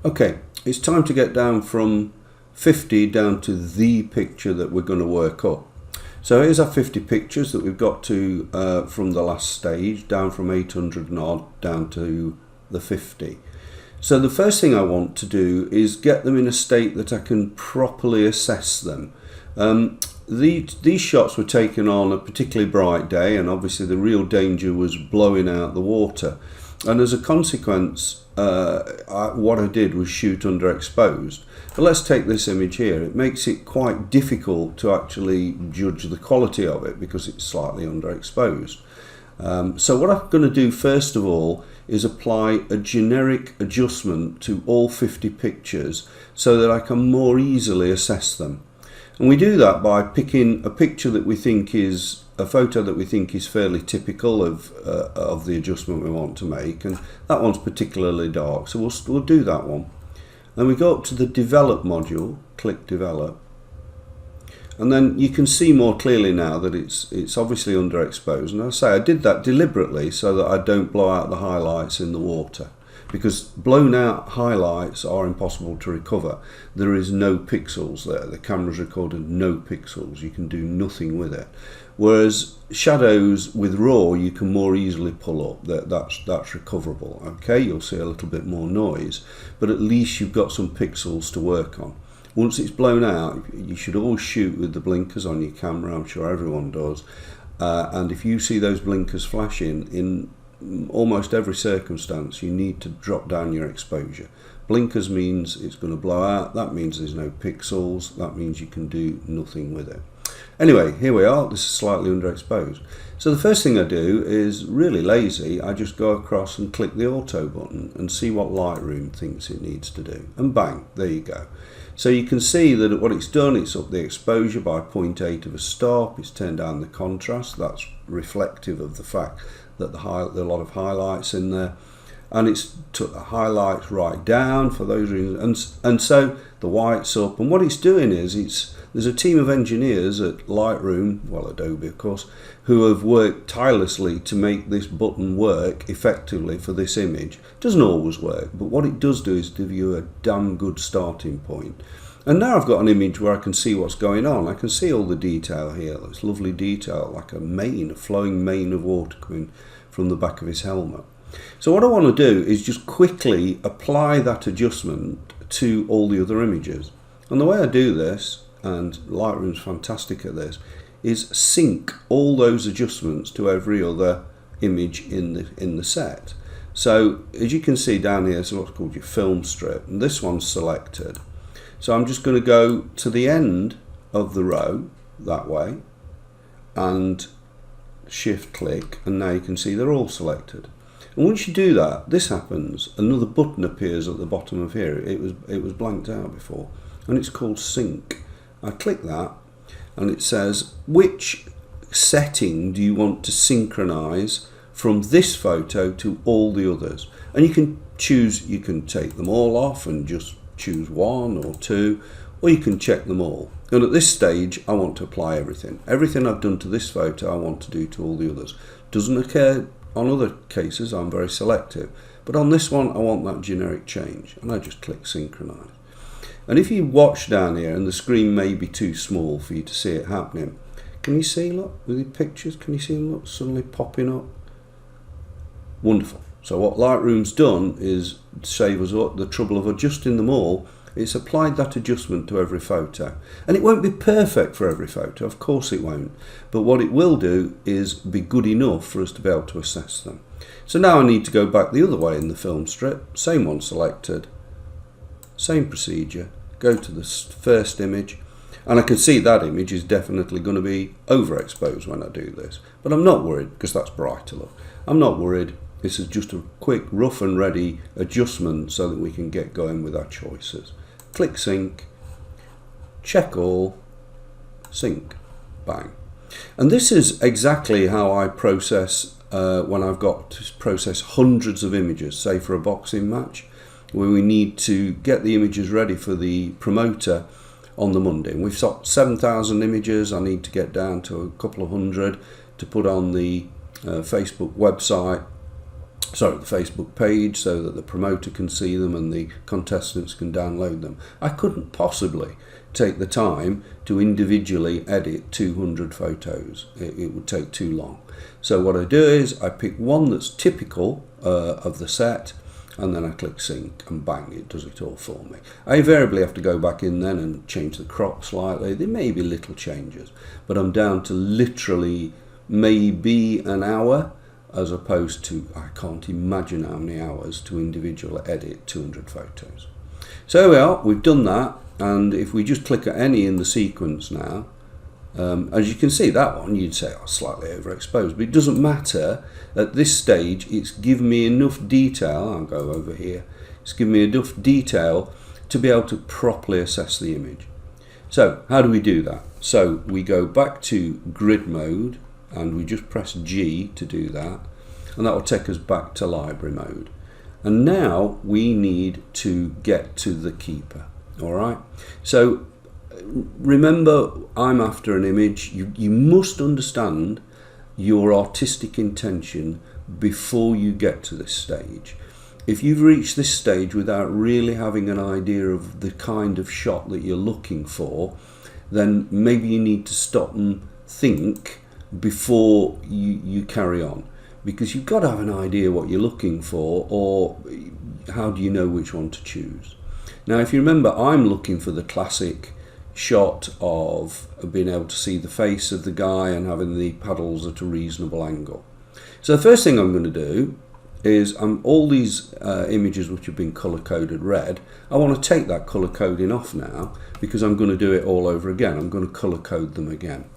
Okay, it's time to get down from 50 down to the picture that we're going to work up. So here's our 50 pictures that we've got to from the last stage, down from 800 and odd down to the 50. So the first thing I want to do is get them in a state that I can properly assess them. These shots were taken on a particularly bright day, and obviously the real danger was blowing out the water. And as a consequence, what I did was shoot underexposed. But let's take this image here. It makes it quite difficult to actually judge the quality of it because it's slightly underexposed. So what I'm going to do first of all is apply a generic adjustment to all 50 pictures so that I can more easily assess them. And we do that by picking a picture that we think is a photo that we think is fairly typical of the adjustment we want to make, and that one's particularly dark, so we'll do that one. Then we go up to the develop module, click develop, and then you can see more clearly now that it's obviously underexposed. And I say I did that deliberately so that I don't blow out the highlights in the water, because blown out highlights are impossible to recover. There is no pixels there. The camera's recorded no pixels. You can do nothing with it. Whereas shadows with RAW you can more easily pull up. That's recoverable. Okay, you'll see a little bit more noise, but at least you've got some pixels to work on. Once it's blown out, you should always shoot with the blinkers on your camera. I'm sure everyone does. And if you see those blinkers flashing in almost every circumstance, you need to drop down your exposure. Blinkers means it's going to blow out. That means there's no pixels. That means you can do nothing with it. Anyway, here we are. This is slightly underexposed. So the first thing I do is really lazy. I just go across and click the auto button and see what Lightroom thinks it needs to do. And bang, there you go. So you can see that what it's done, it's up the exposure by 0.8 of a stop. It's turned down the contrast. That's reflective of the fact that there are a lot of highlights in there. And it's took the highlights right down for those reasons. And so the white's up. And what it's doing is there's a team of engineers at Lightroom, well, Adobe of course, who have worked tirelessly to make this button work effectively for this image. It doesn't always work, but what it does do is give you a damn good starting point. And now I've got an image where I can see what's going on. I can see all the detail here, this lovely detail, like a flowing mane of water coming from the back of his helmet. So what I want to do is just quickly apply that adjustment to all the other images. And the way I do this, and Lightroom's fantastic at this, is sync all those adjustments to every other image in the set. So as you can see down here is what's called your film strip, and this one's selected. So I'm just going to go to the end of the row that way and shift click, and now you can see they're all selected. And once you do that, this happens. Another button appears at the bottom of here. It was blanked out before, and it's called sync. I click that and it says which setting do you want to synchronize from this photo to all the others, and you can choose, you can take them all off and just choose one or two, or you can check them all. And at this stage I want to apply everything I've done to this photo I want to do to all the others. Doesn't occur on other cases, I'm very selective, but on this one I want that generic change, and I just click synchronize. And if you watch down here, and the screen may be too small for you to see it happening, can you see, look, with the pictures, can you see them, look, suddenly popping up? Wonderful. So what Lightroom's done is save us the trouble of adjusting them all. It's applied that adjustment to every photo. And it won't be perfect for every photo, of course it won't. But what it will do is be good enough for us to be able to assess them. So now I need to go back the other way in the film strip, same one selected, same procedure. Go to the first image, and I can see that image is definitely going to be overexposed when I do this, but I'm not worried because that's brighter look. I'm not worried. This is just a quick rough and ready adjustment so that we can get going with our choices. Click sync, check all, sync, bang. And this is exactly how I process when I've got to process hundreds of images, say for a boxing match, where we need to get the images ready for the promoter on the Monday. And we've got 7,000 images. I need to get down to a couple of hundred to put on the Facebook website sorry, the Facebook page, so that the promoter can see them and the contestants can download them. I couldn't possibly take the time to individually edit 200 photos. It would take too long. So what I do is I pick one that's typical of the set, and then I click sync, and bang, it does it all for me. I invariably have to go back in then and change the crop slightly. There may be little changes, but I'm down to literally maybe an hour, as opposed to, I can't imagine how many hours to individually edit 200 photos. So here we are, we've done that, and if we just click at any in the sequence now, as you can see, that one you'd say, oh, slightly overexposed, but it doesn't matter. At this stage, it's given me enough detail. I'll go over here. It's given me enough detail to be able to properly assess the image. So how do we do that? So we go back to grid mode, and we just press G to do that, and that will take us back to library mode. And now we need to get to the keeper. All right. So remember, I'm after an image. You must understand your artistic intention before you get to this stage. If you've reached this stage without really having an idea of the kind of shot that you're looking for, then maybe you need to stop and think before you carry on, because you've got to have an idea what you're looking for, or how do you know which one to choose? Now, if you remember, I'm looking for the classic shot of being able to see the face of the guy and having the paddles at a reasonable angle. So the first thing I'm going to do is all these images which have been color coded red, I want to take that color coding off now, because I'm going to do it all over again. I'm going to color code them again.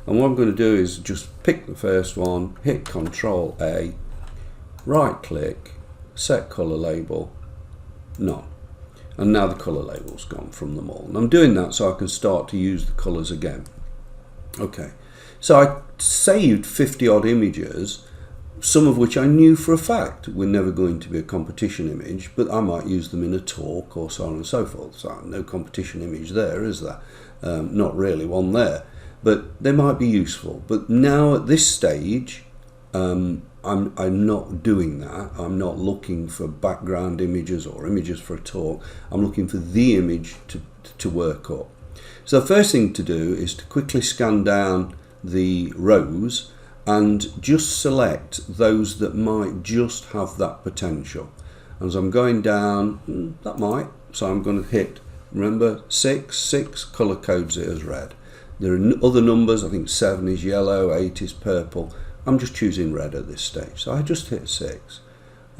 And what I'm going to do is just pick the first one, hit Control A, right click, set color label, none. And now the colour label's gone from them all. And I'm doing that so I can start to use the colours again. Okay, so I saved 50 odd images, some of which I knew for a fact were never going to be a competition image, but I might use them in a talk or so on and so forth. So no competition image there, is there? Not really one there, but they might be useful. But now at this stage, I'm not doing that. I'm not looking for background images or images for a talk. I'm looking for the image to work up. So the first thing to do is to quickly scan down the rows and just select those that might just have that potential. As I'm going down, that might, so I'm going to hit, remember, 6 colour codes it as red. There are other numbers, I think 7 is yellow, 8 is purple. I'm just choosing red at this stage, so I just hit 6.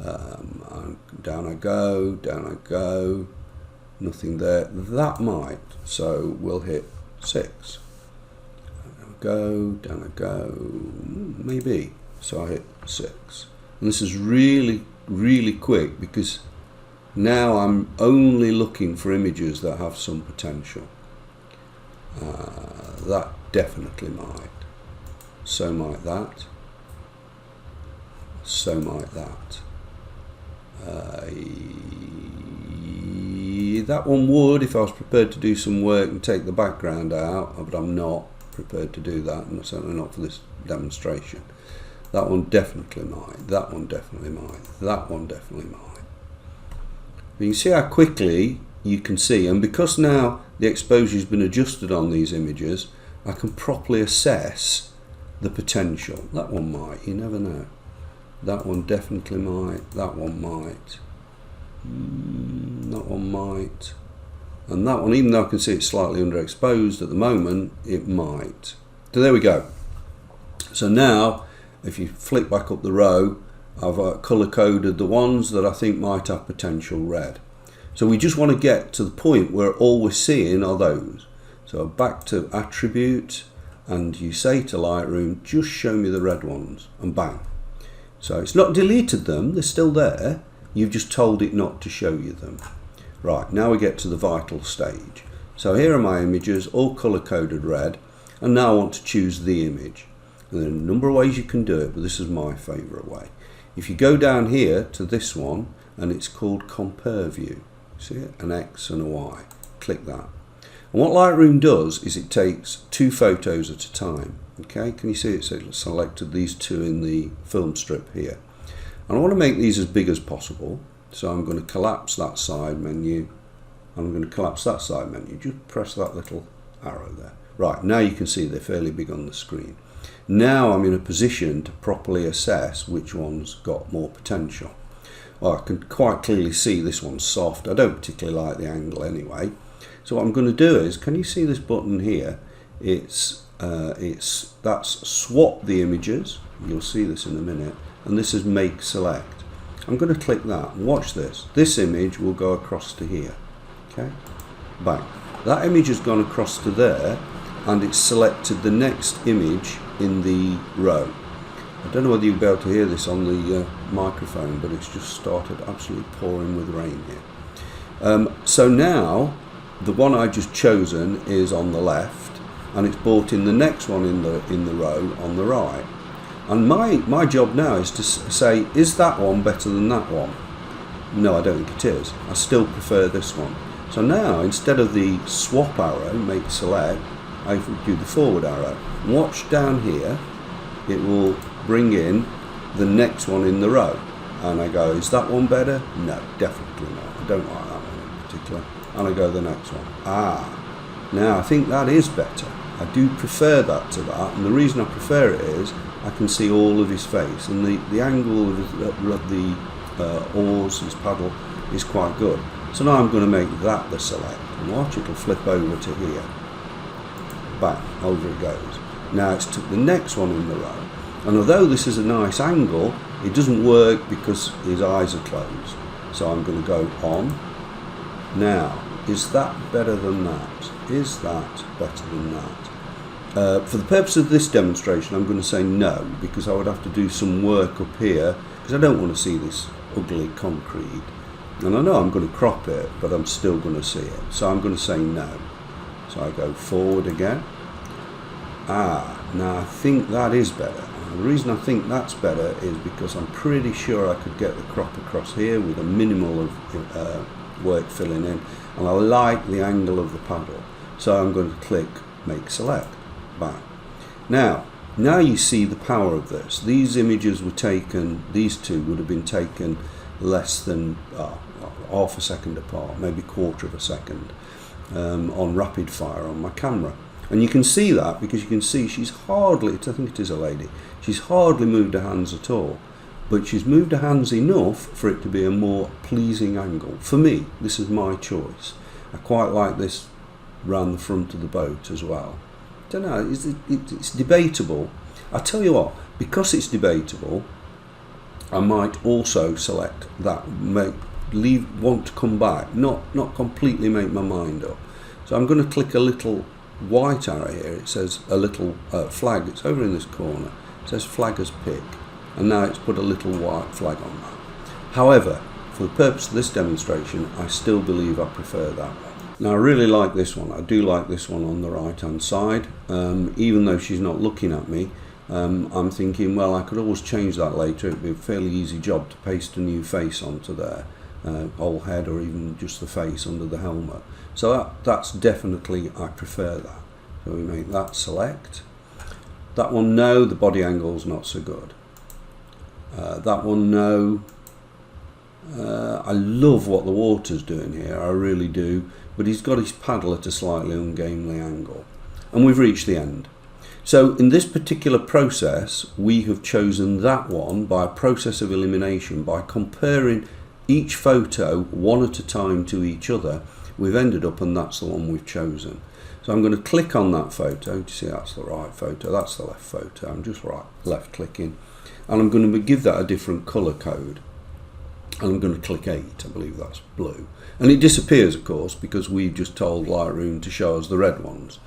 Down I go, nothing there. That might, so we'll hit 6. Down I go, maybe. So I hit 6. And this is really, really quick, because now I'm only looking for images that have some potential. That definitely might. So might that. So might that. That one would, if I was prepared to do some work and take the background out, but I'm not prepared to do that, and certainly not for this demonstration. That one definitely might. That one definitely might. That one definitely might. But you can see how quickly you can see, and because now the exposure has been adjusted on these images, I can properly assess the potential. That one might, you never know. That one definitely might. That one might. That one might. And that one, even though I can see it's slightly underexposed at the moment, it might. So there we go. So now, if you flick back up the row, I've colour coded the ones that I think might have potential red. So we just want to get to the point where all we're seeing are those. So back to attribute, and you say to Lightroom, just show me the red ones, and bang. So it's not deleted them, they're still there, you've just told it not to show you them. Right, now we get to the vital stage. So here are my images, all colour coded red, and now I want to choose the image. And there are a number of ways you can do it, but this is my favourite way. If you go down here to this one, and it's called Compare View, see it? An X and a Y, click that. And what Lightroom does is it takes 2 photos at a time. Okay, can you see it? So it's selected these 2 in the film strip here. And I want to make these as big as possible, so I'm going to collapse that side menu. I'm going to collapse that side menu. Just press that little arrow there. Right, now you can see they're fairly big on the screen. Now I'm in a position to properly assess which one's got more potential. Well, I can quite clearly see this one's soft. I don't particularly like the angle anyway. So what I'm going to do is, can you see this button here? That's swap the images. You'll see this in a minute. And this is make select. I'm going to click that and watch this. This image will go across to here. Okay, bang. That image has gone across to there, and it's selected the next image in the row. I don't know whether you'll be able to hear this on the microphone, but it's just started absolutely pouring with rain here. So now the one I've just chosen is on the left, and it's brought in the next one in the row on the right. And my job now is to say, is that one better than that one? No, I don't think it is. I still prefer this one. So now, instead of the swap arrow, make select, I do the forward arrow. Watch down here, it will bring in the next one in the row. And I go, is that one better? No, definitely not. I don't like that one in particular. And I go the next one. Now I think that is better. I do prefer that to that, and the reason I prefer it is I can see all of his face, and the angle of the oars, his paddle, is quite good. So now I'm going to make that the select, and watch, it'll flip over to here. Bang, over it goes. Now it's to the next one in the row, and although this is a nice angle, it doesn't work because his eyes are closed. So I'm going to go on. Now, is that better than that? Is that better than that? For the purpose of this demonstration, I'm going to say no, because I would have to do some work up here, because I don't want to see this ugly concrete. And I know I'm going to crop it, but I'm still going to see it. So I'm going to say no. So I go forward again. Now I think that is better. And the reason I think that's better is because I'm pretty sure I could get the crop across here with a minimal of work filling in. And I like the angle of the paddle. So I'm going to click make select. Bang. Now you see the power of this. These images were taken, these two would have been taken less than half a second apart, maybe quarter of a second, on rapid fire on my camera. And you can see that because you can see she's hardly, I think it is a lady, she's hardly moved her hands at all, but she's moved her hands enough for it to be a more pleasing angle. For me, this is my choice. I quite like this round the front of the boat as well. I don't know, it's debatable. I tell you what, because it's debatable, I might also select that, want to come back, not completely make my mind up. So I'm going to click a little white arrow here. It says a little flag. It's over in this corner. It says flag as pick, and now it's put a little white flag on that. However, for the purpose of this demonstration, I still believe I prefer that one. Now I really like this one. I do like this one on the right hand side, even though she's not looking at me. I'm thinking, well, I could always change that later. It'd be a fairly easy job to paste a new face onto there, whole head or even just the face under the helmet. So that's definitely, I prefer that. So we make that select. That one, no, the body angle's not so good. That one, no. I love what the water's doing here, I really do, but he's got his paddle at a slightly ungainly angle. And we've reached the end. So in this particular process, we have chosen that one by a process of elimination. By comparing each photo one at a time to each other, we've ended up, and that's the one we've chosen. So I'm going to click on that photo. Do you see that's the right photo? That's the left photo. I'm just left clicking. And I'm going to give that a different colour code. And I'm going to click 8, I believe that's blue. And it disappears, of course, because we've just told Lightroom to show us the red ones.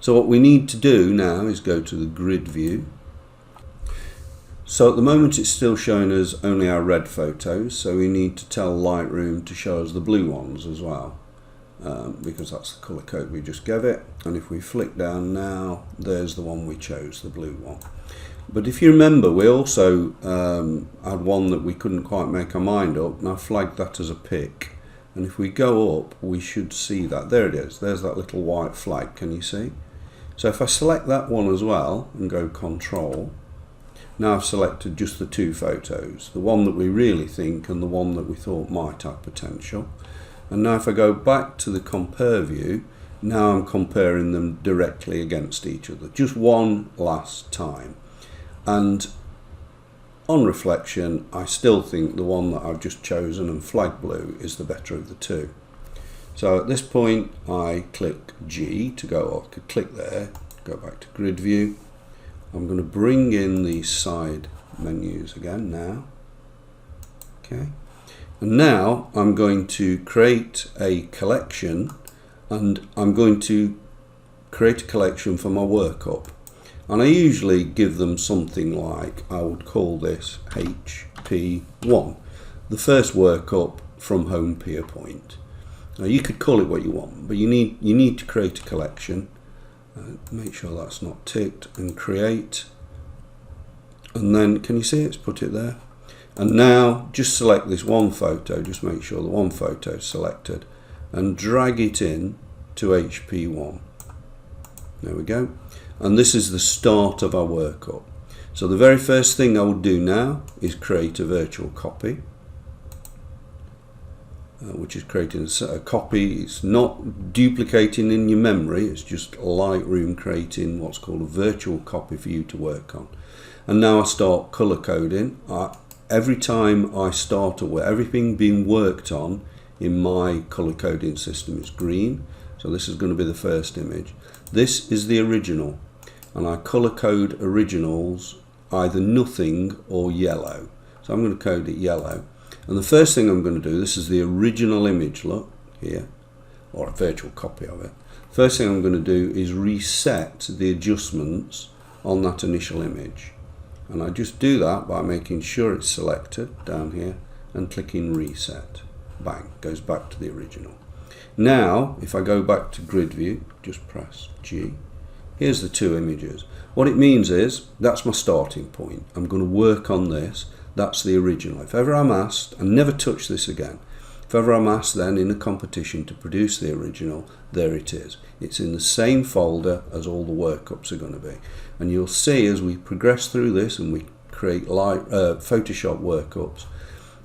So what we need to do now is go to the grid view. So at the moment it's still showing us only our red photos, so we need to tell Lightroom to show us the blue ones as well, because that's the colour code we just gave it. And if we flick down now, there's the one we chose, the blue one. But if you remember, we also had one that we couldn't quite make our mind up, and I flagged that as a pick. And if we go up, we should see that. There it is. There's that little white flag. Can you see? So if I select that one as well and go Control, Now I've selected just the two photos, the one that we really think and the one that we thought might have potential. And now if I go back to the compare view, now I'm comparing them directly against each other, just one last time. And on reflection, I still think the one that I've just chosen and flag blue is the better of the two. So at this point I click G to go, or I could click there, go back to grid view. I'm going to bring in the side menus again now. Okay. And now I'm going to create a collection, and I'm going to create a collection for my workup. And I usually give them something like, I would call this HP1, the first workup from home peer point. Now you could call it what you want, but you need to create a collection. Make sure that's not ticked, and create. And then can you see it's put it there? And now just select this one photo, just make sure the one photo is selected, and drag it in to HP1. There we go. And this is the start of our workup. So the very first thing I would do now is create a virtual copy, which is creating a copy. It's not duplicating in your memory, it's just Lightroom creating what's called a virtual copy for you to work on. And now I start color coding. Every time I start everything being worked on in my color coding system is green. So this is going to be the first image. This is the original, and I color code originals either nothing or yellow. So I'm going to code it yellow. And the first thing I'm going to do, this is the original image, look here, or a virtual copy of it. First thing I'm going to do is reset the adjustments on that initial image. And I just do that by making sure it's selected down here and clicking reset. Bang, goes back to the original. Now, if I go back to grid view, just press G. Here's the two images. What it means is, that's my starting point. I'm going to work on this. That's the original. If ever I'm asked, and never touch this again, if ever I'm asked then in a competition to produce the original, there it is. It's in the same folder as all the workups are going to be. And you'll see as we progress through this and we create Photoshop workups,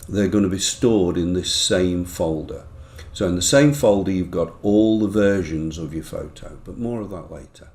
they're going to be stored in this same folder. So in the same folder you've got all the versions of your photo, but more of that later.